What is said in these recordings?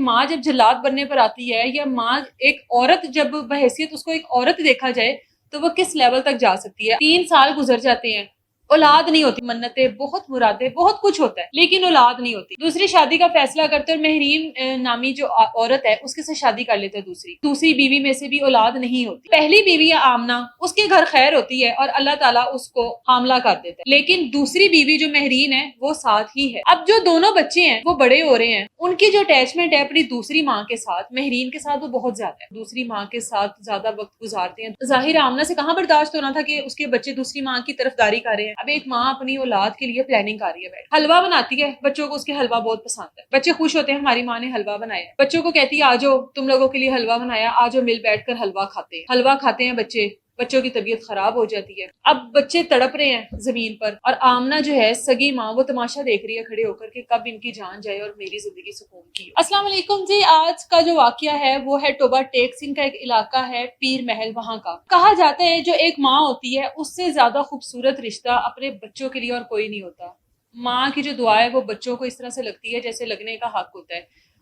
ماں جب جلاد بننے پر آتی ہے یا ماں ایک عورت جب بحیثیت اس کو ایک عورت دیکھا جائے تو وہ کس لیول تک جا سکتی ہے. 3 سال گزر جاتے ہیں, اولاد نہیں ہوتی, منتیں, بہت مرادیں, بہت کچھ ہوتا ہے, لیکن اولاد نہیں ہوتی. دوسری شادی کا فیصلہ کرتے اور مہرین نامی جو عورت ہے اس کے ساتھ شادی کر لیتے. دوسری بیوی میں سے بھی اولاد نہیں ہوتی. پہلی بیوی یا آمنہ, اس کے گھر خیر ہوتی ہے اور اللہ تعالیٰ اس کو حاملہ کر دیتا ہے, لیکن دوسری بیوی جو مہرین ہے وہ ساتھ ہی ہے. اب جو دونوں بچے ہیں وہ بڑے ہو رہے ہیں, ان کی جو اٹیچمنٹ ہے اپنی دوسری ماں کے ساتھ, مہرین کے ساتھ وہ بہت زیادہ ہے, دوسری ماں کے ساتھ زیادہ وقت گزارتے ہیں. ظاہر آمنہ سے کہاں برداشت ہونا تھا کہ اس کے بچے دوسری ماں کی طرفداری کر رہے ہیں. اب ایک ماں اپنی اولاد کے لیے پلاننگ کر رہی ہے, حلوہ بناتی ہے, بچوں کو اس کے حلوہ بہت پسند ہے, بچے خوش ہوتے ہیں ہماری ماں نے حلوہ بنایا ہے, بچوں کو کہتی ہے آجو تم لوگوں کے لیے حلوہ بنایا, آجو مل بیٹھ کر حلوہ کھاتے ہیں. حلوہ کھاتے ہیں بچوں کی طبیعت خراب ہو جاتی ہے. اب بچے تڑپ رہے ہیں زمین پر اور آمنہ جو ہے سگی ماں وہ تماشا دیکھ رہی ہے کھڑے ہو کر کہ کب ان کی جان جائے اور میری زندگی سکون کی ہو. السلام علیکم جی. آج کا جو واقعہ ہے وہ ہے ٹوبہ ٹیک سنگھ کا ایک علاقہ ہے پیر محل, وہاں کا. کہا جاتا ہے جو ایک ماں ہوتی ہے اس سے زیادہ خوبصورت رشتہ اپنے بچوں کے لیے اور کوئی نہیں ہوتا. ماں کی جو دعا ہے وہ بچوں کو اس طرح سے لگتی ہے جیسے لگنے کا حق ہوتا ہے,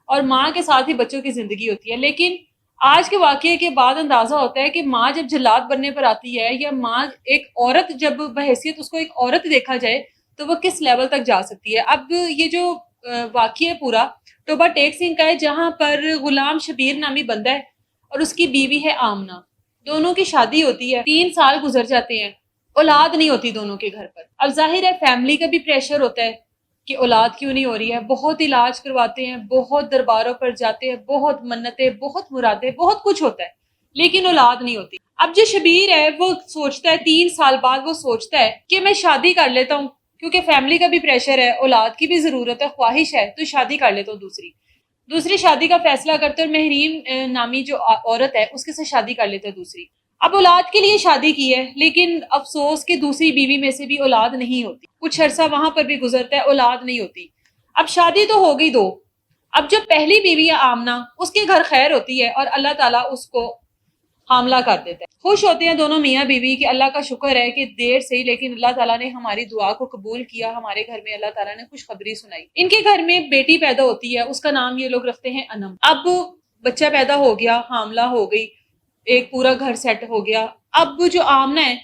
اور ماں کے ساتھ ہی بچوں کی زندگی ہوتی ہے. لیکن آج کے واقعے کے بعد اندازہ ہوتا ہے کہ ماں جب جلاد بننے پر آتی ہے یا ماں ایک عورت جب بحیثیت اس کو ایک عورت دیکھا جائے تو وہ کس لیول تک جا سکتی ہے. اب یہ جو واقعہ پورا ٹوبہ ٹیک سنگھ کا ہے, جہاں پر غلام شبیر نامی بندہ ہے اور اس کی بیوی ہے آمنہ. دونوں کی شادی ہوتی ہے, 3 سال گزر جاتے ہیں, اولاد نہیں ہوتی دونوں کے گھر پر. اب ظاہر ہے فیملی کا بھی پریشر ہوتا ہے کہ اولاد کیوں نہیں ہو رہی ہے, بہت علاج کرواتے ہیں, بہت درباروں پر جاتے ہیں, بہت منتیں, بہت مرادیں, بہت کچھ ہوتا ہے, لیکن اولاد نہیں ہوتی. اب جو شبیر ہے وہ سوچتا ہے 3 سال بعد وہ سوچتا ہے کہ میں شادی کر لیتا ہوں, کیونکہ فیملی کا بھی پریشر ہے, اولاد کی بھی ضرورت ہے, خواہش ہے, تو شادی کر لیتا ہوں. دوسری شادی کا فیصلہ کرتے اور مہرین نامی جو عورت ہے اس کے ساتھ شادی کر لیتے دوسری. اب اولاد کے لیے شادی کی ہے, لیکن افسوس کہ دوسری بیوی میں سے بھی اولاد نہیں ہوتی. کچھ عرصہ وہاں پر بھی گزرتا ہے, اولاد نہیں ہوتی. اب شادی تو ہو گئی 2. اب جو پہلی بیوی ہے آمنہ, اس کے گھر خیر ہوتی ہے اور اللہ تعالیٰ اس کو حاملہ کر دیتا ہے. خوش ہوتے ہیں دونوں میاں بیوی کہ اللہ کا شکر ہے کہ دیر سے ہی لیکن اللہ تعالیٰ نے ہماری دعا کو قبول کیا, ہمارے گھر میں اللہ تعالیٰ نے خوشخبری سنائی. ان کے گھر میں بیٹی پیدا ہوتی ہے, اس کا نام یہ لوگ رکھتے ہیں انم. اب بچہ پیدا ہو گیا, حاملہ ہو گئی, ایک پورا گھر سیٹ ہو گیا. اب جو آمنہ ہے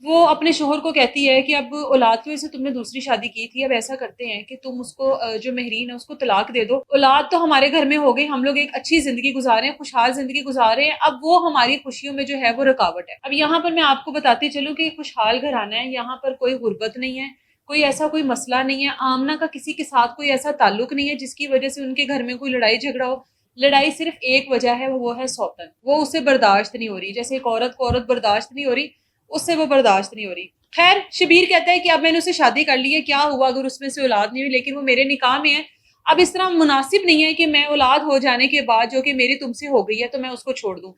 وہ اپنے شوہر کو کہتی ہے کہ اب اولاد کی وجہ سے تم نے دوسری شادی کی تھی, اب ایسا کرتے ہیں کہ تم اس کو جو مہرین ہے اس کو طلاق دے دو, اولاد تو ہمارے گھر میں ہو گئی, ہم لوگ ایک اچھی زندگی گزار رہے ہیں, خوشحال زندگی گزار رہے ہیں, اب وہ ہماری خوشیوں میں جو ہے وہ رکاوٹ ہے. اب یہاں پر میں آپ کو بتاتی چلوں کہ خوشحال گھرانہ ہے, یہاں پر کوئی غربت نہیں ہے, کوئی ایسا کوئی مسئلہ نہیں ہے. آمنہ کا کسی کے ساتھ کوئی ایسا تعلق نہیں ہے جس کی وجہ سے ان کے گھر میں کوئی لڑائی جھگڑا ہو. لڑائی صرف ایک وجہ ہے, وہ ہے سوتن, وہ اسے برداشت نہیں ہو رہی. جیسے ایک عورت کو عورت برداشت نہیں ہو رھی, اس سے وہ برداشت نہیں ہو رہی. خیر شبیر کہتا ہے کہ اب میں نے اسے شادی کر لی ہے, کیا ہوا اگر اس میں سے اولاد نہیں ہوئی, لیکن وہ میرے نکاح میں ہے, اب اس طرح مناسب نہیں ہے کہ میں اولاد ہو جانے کے بعد جو کہ میری تم سے ہو گئی ہے تو میں اس کو چھوڑ دوں.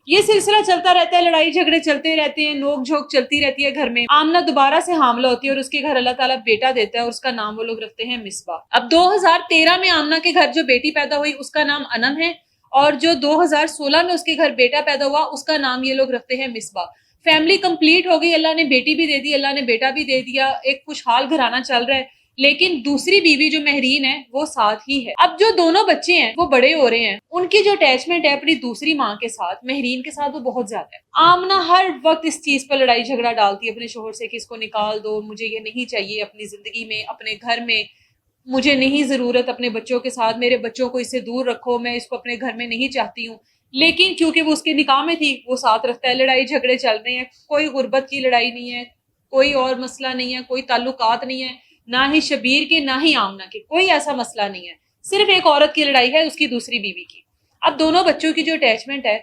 یہ سلسلہ چلتا رہتا ہے, لڑائی جھگڑے چلتے رہتے ہیں, نوک جھوک چلتی رہتی ہے گھر میں. آمنہ دوبارہ سے حاملہ ہوتی ہے اور اس کے گھر اللہ تعالیٰ بیٹا دیتا ہے اور اس کا نام وہ لوگ رکھتے ہیں مصباح. اب 2013 میں آمنہ کے گھر جو بیٹی پیدا ہوئی اس کا نام انم ہے, اور جو 2016 میں اس کے گھر بیٹا پیدا ہوا اس کا نام یہ لوگ رکھتے ہیں مصباح. فیملی کمپلیٹ ہو گئی, اللہ نے بیٹی بھی دے دی, اللہ نے بیٹا بھی دے دیا, ایک خوشحال گھرانہ چل رہا ہے. لیکن دوسری بیوی جو مہرین ہے وہ ساتھ ہی ہے. اب جو دونوں بچے ہیں وہ بڑے ہو رہے ہیں, ان کی جو اٹیچمنٹ ہے اپنی دوسری ماں کے ساتھ, مہرین کے ساتھ, وہ بہت زیادہ ہے. آمنہ ہر وقت اس چیز پر لڑائی جھگڑا ڈالتی ہے اپنے شوہر سے کہ اس کو نکال دو, مجھے یہ نہیں چاہیے اپنی زندگی میں, اپنے گھر میں مجھے نہیں ضرورت, اپنے بچوں کے ساتھ, میرے بچوں کو اس سے دور رکھو, میں اس کو اپنے گھر میں نہیں چاہتی ہوں. لیکن کیونکہ وہ اس کے نکاح میں تھی وہ ساتھ رکھتا ہے. لڑائی جھگڑے چل رہے ہیں, کوئی غربت کی لڑائی نہیں ہے, کوئی اور مسئلہ نہیں ہے, کوئی تعلقات نہیں ہے, نہ ہی شبیر کے نہ ہی آمنہ کے, کوئی ایسا مسئلہ نہیں ہے. صرف ایک عورت کی لڑائی ہے, اس کی دوسری بیوی کی. اب دونوں بچوں کی جو اٹیچمنٹ ہے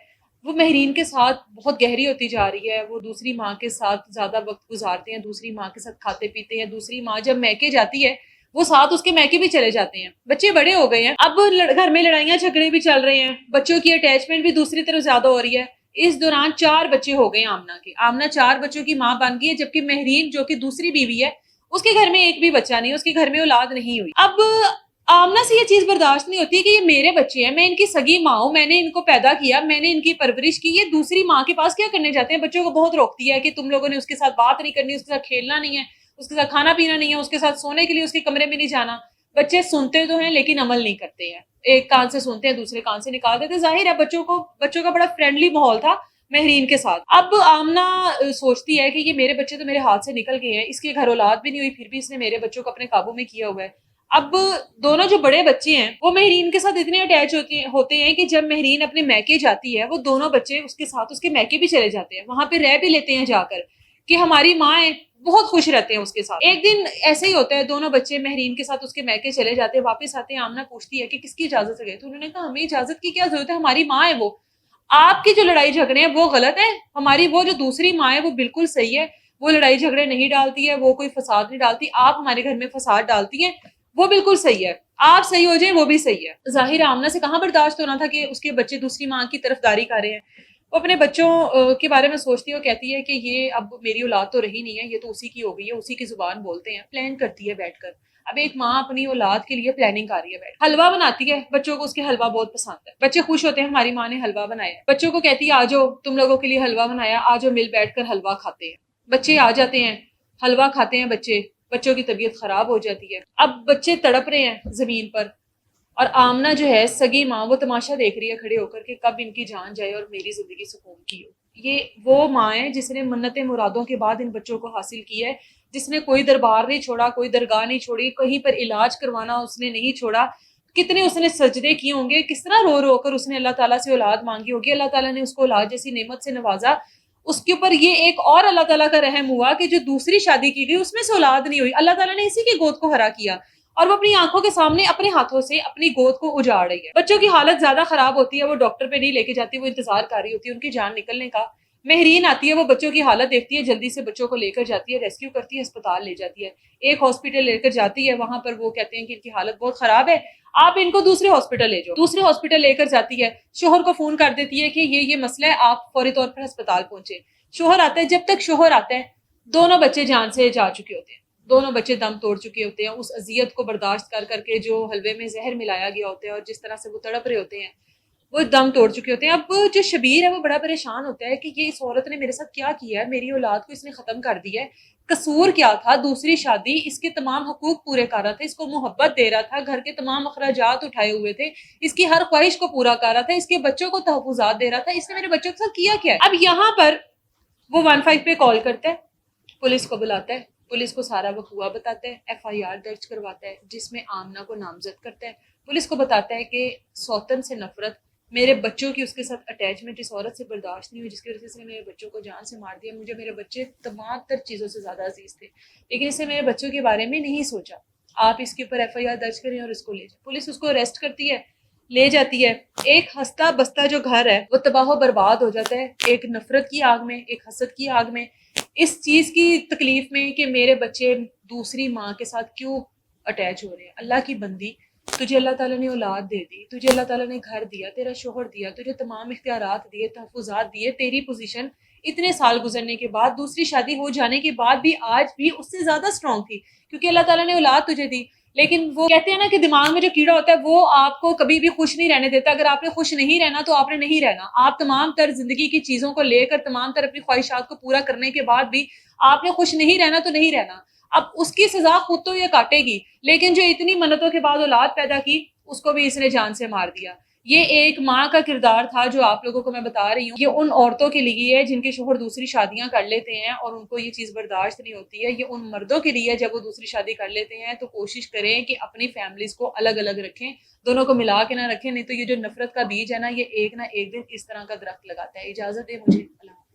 وہ مہرین کے ساتھ بہت گہری ہوتی جا رہی ہے. وہ دوسری ماں کے ساتھ زیادہ وقت گزارتے ہیں, دوسری ماں کے ساتھ کھاتے پیتے ہیں. دوسری ماں جب میکے جاتی ہے وہ ساتھ اس کے میکے بھی چلے جاتے ہیں. بچے بڑے ہو گئے ہیں, اب گھر میں لڑائیاں جھگڑے بھی چل رہے ہیں, بچوں کی اٹیچمنٹ بھی دوسری طرف زیادہ ہو رہی ہے. اس دوران 4 بچے ہو گئے آمنہ کے. آمنہ 4 بچوں کی ماں بن گئی ہے, جبکہ مہرین جو کہ دوسری بیوی ہے اس کے گھر میں ایک بھی بچہ نہیں, اس کے گھر میں اولاد نہیں ہوئی. اب آمنہ سے یہ چیز برداشت نہیں ہوتی کہ یہ میرے بچے ہیں, میں ان کی سگی ماں ہوں, میں نے ان کو پیدا کیا, میں نے ان کی پرورش کی, یہ دوسری ماں کے پاس کیا کرنے جاتے ہیں. بچوں کو بہت روکتی ہے کہ تم لوگوں نے اس کے ساتھ بات نہیں کرنی, اس کے ساتھ کھیلنا نہیں ہے, اس کے ساتھ کھانا پینا نہیں ہے, اس کے ساتھ سونے کے لیے اس کے کمرے میں نہیں جانا. بچے سنتے تو ہیں لیکن عمل نہیں کرتے ہیں، ایک کان سے سنتے ہیں دوسرے کان سے نکال دیتے. ظاہر ہے بچوں کا بڑا فرینڈلی ماحول تھا مہرین کے ساتھ. اب آمنہ سوچتی ہے کہ یہ میرے بچے تو میرے ہاتھ سے نکل گئے ہیں، اس کے گھر اولاد بھی نہیں ہوئی پھر بھی اس نے میرے بچوں کو اپنے قابو میں کیا ہوا ہے. اب دونوں جو بڑے بچے ہیں وہ مہرین کے ساتھ اتنے اٹیچ ہوتے ہیں کہ جب مہرین اپنے میکے جاتی ہے وہ دونوں بچے اس کے ساتھ اس کے میکے بھی چلے جاتے ہیں، وہاں پہ رہ بھی لیتے ہیں جا کر کہ ہماری ماں ہے، بہت خوش رہتے ہیں اس کے ساتھ. ایک دن ایسے ہی ہوتا ہے، دونوں بچے مہرین کے ساتھ اس کے میکے چلے جاتے ہیں، واپس آتے ہیں. آمنہ پوچھتی ہے کہ کس کی اجازت سے گئے؟ تو انہوں نے کہا ہمیں اجازت کی کیا ضرورت ہے، ہماری ماں ہے وہ. آپ کی جو لڑائی جھگڑے ہیں وہ غلط ہے، ہماری وہ جو دوسری ماں ہے وہ بالکل صحیح ہے، وہ لڑائی جھگڑے نہیں ڈالتی ہے، وہ کوئی فساد نہیں ڈالتی. آپ ہمارے گھر میں فساد ڈالتی ہیں، وہ بالکل صحیح ہے، آپ صحیح ہو جائیں وہ بھی صحیح ہے. ظاہر آمنہ سے کہاں برداشت ہونا تھا کہ اس کے بچے دوسری ماں کی طرفداری کر رہے ہیں. وہ اپنے بچوں کے بارے میں سوچتی ہے اور کہتی ہے کہ یہ اب میری اولاد تو رہی نہیں ہے، یہ تو اسی کی ہو گئی ہے، اسی کی زبان بولتے ہیں. پلان کرتی ہے بیٹھ کر. اب ایک ماں اپنی اولاد کے لیے پلاننگ کر رہی ہے، بیٹھ حلوہ بناتی ہے بچوں کو، اس کے حلوہ بہت پسند ہے، بچے خوش ہوتے ہیں ہماری ماں نے حلوہ بنایا ہے. بچوں کو کہتی ہے آجو تم لوگوں کے لیے حلوہ بنایا، آجو مل بیٹھ کر حلوہ کھاتے ہیں. بچے آ جاتے ہیں، حلوہ کھاتے ہیں بچوں کی طبیعت خراب ہو جاتی ہے. اب بچے تڑپ رہے ہیں زمین پر اور آمنہ جو ہے سگی ماں وہ تماشا دیکھ رہی ہے کھڑے ہو کر کہ کب ان کی جان جائے اور میری زندگی سکون کی ہو. یہ وہ ماں ہے جس نے منت مرادوں کے بعد ان بچوں کو حاصل کیا ہے، جس نے کوئی دربار نہیں چھوڑا، کوئی درگاہ نہیں چھوڑی، کہیں پر علاج کروانا اس نے نہیں چھوڑا. کتنے اس نے سجدے کیے ہوں گے، کس طرح رو رو کر اس نے اللہ تعالیٰ سے اولاد مانگی ہوگی. اللہ تعالیٰ نے اس کو اولاد جیسی نعمت سے نوازا. اس کے اوپر یہ ایک اور اللہ تعالیٰ کا رحم ہوا کہ جو دوسری شادی کی گئی اس میں سے اولاد نہیں ہوئی، اللہ تعالیٰ نے اسی کی گود کو ہرا کیا اور وہ اپنی آنکھوں کے سامنے اپنے ہاتھوں سے اپنی گود کو اجاڑ رہی ہے. بچوں کی حالت زیادہ خراب ہوتی ہے، وہ ڈاکٹر پہ نہیں لے کے جاتی، وہ انتظار کر رہی ہوتی ہے ان کی جان نکلنے کا. مہرین آتی ہے، وہ بچوں کی حالت دیکھتی ہے، جلدی سے بچوں کو لے کر جاتی ہے، ریسکیو کرتی ہے، اسپتال لے جاتی ہے. ایک ہاسپٹل لے کر جاتی ہے، وہاں پر وہ کہتے ہیں کہ ان کی حالت بہت خراب ہے، آپ ان کو دوسرے ہاسپٹل لے جاؤ. دوسرے ہاسپٹل لے کر جاتی ہے، شوہر کو فون کر دیتی ہے کہ یہ مسئلہ ہے، آپ فوری طور پر ہسپتال پہنچے. شوہر آتا ہے، جب تک شوہر آتا ہے دونوں بچے جان سے جا چکے ہوتے ہیں، دونوں بچے دم توڑ چکے ہوتے ہیں اس اذیت کو برداشت کر کر کے جو حلوے میں زہر ملایا گیا ہوتا ہے اور جس طرح سے وہ تڑپ رہے ہوتے ہیں، وہ دم توڑ چکے ہوتے ہیں. اب جو شبیر ہے وہ بڑا پریشان ہوتا ہے کہ یہ اس عورت نے میرے ساتھ کیا کیا ہے، میری اولاد کو اس نے ختم کر دیا ہے، قصور کیا تھا؟ دوسری شادی، اس کے تمام حقوق پورے کر رہا تھا، اس کو محبت دے رہا تھا، گھر کے تمام اخراجات اٹھائے ہوئے تھے، اس کی ہر خواہش کو پورا کر رہا تھا، اس کے بچوں کو تحفظات دے رہا تھا، اس نے میرے بچوں کے ساتھ کیا کیا ہے؟ اب یہاں پر وہ 15 پہ کال کرتا ہے، پولیس کو بلاتا ہے، پولیس کو سارا وقوع بتاتا ہے، FIR درج کرواتا ہے جس میں آمنہ کو نامزد کرتا ہے. پولیس کو بتاتا ہے کہ سوتن سے نفرت، میرے بچوں کی اس کے ساتھ اٹیچمنٹ اس عورت سے برداشت نہیں ہوئی جس کی وجہ سے اس نے میرے بچوں کو جان سے مار دیا. مجھے میرے بچے تمام تر چیزوں سے زیادہ عزیز تھے لیکن اس نے میرے بچوں کے بارے میں نہیں سوچا، آپ اس کے اوپر FIR درج کریں اور اس کو لے جائیں. پولیس اس کو اریسٹ کرتی ہے، لے جاتی ہے. ایک ہستا بستا جو گھر ہے وہ تباہ و برباد ہو جاتا ہے، ایک نفرت کی آگ میں، ایک حسد کی آگ میں، اس چیز کی تکلیف میں کہ میرے بچے دوسری ماں کے ساتھ کیوں اٹیچ ہو رہے ہیں. اللہ کی بندی، تجھے اللہ تعالیٰ نے اولاد دے دی، تجھے اللہ تعالیٰ نے گھر دیا، تیرا شوہر دیا، تجھے تمام اختیارات دیے، تحفظات دیے، تیری پوزیشن اتنے سال گزرنے کے بعد، دوسری شادی ہو جانے کے بعد بھی آج بھی اس سے زیادہ اسٹرانگ تھی کیونکہ اللہ تعالیٰ نے اولاد تجھے دی. لیکن وہ کہتے ہیں نا کہ دماغ میں جو کیڑا ہوتا ہے وہ آپ کو کبھی بھی خوش نہیں رہنے دیتا. اگر آپ نے خوش نہیں رہنا تو آپ نے نہیں رہنا. آپ تمام تر زندگی کی چیزوں کو لے کر، تمام تر اپنی خواہشات کو پورا کرنے کے بعد بھی آپ نے خوش نہیں رہنا تو نہیں رہنا. اب اس کی سزا خود تو یہ کاٹے گی، لیکن جو اتنی منتوں کے بعد اولاد پیدا کی اس کو بھی اس نے جان سے مار دیا. یہ ایک ماں کا کردار تھا جو آپ لوگوں کو میں بتا رہی ہوں. یہ ان عورتوں کے لیے ہے جن کے شوہر دوسری شادیاں کر لیتے ہیں اور ان کو یہ چیز برداشت نہیں ہوتی ہے. یہ ان مردوں کے لیے جب وہ دوسری شادی کر لیتے ہیں تو کوشش کریں کہ اپنی فیملیز کو الگ الگ رکھیں، دونوں کو ملا کے نہ رکھیں، نہیں تو یہ جو نفرت کا بیج ہے نا یہ ایک نہ ایک دن اس طرح کا درخت لگاتا ہے. اجازت ہے مجھے. اللہ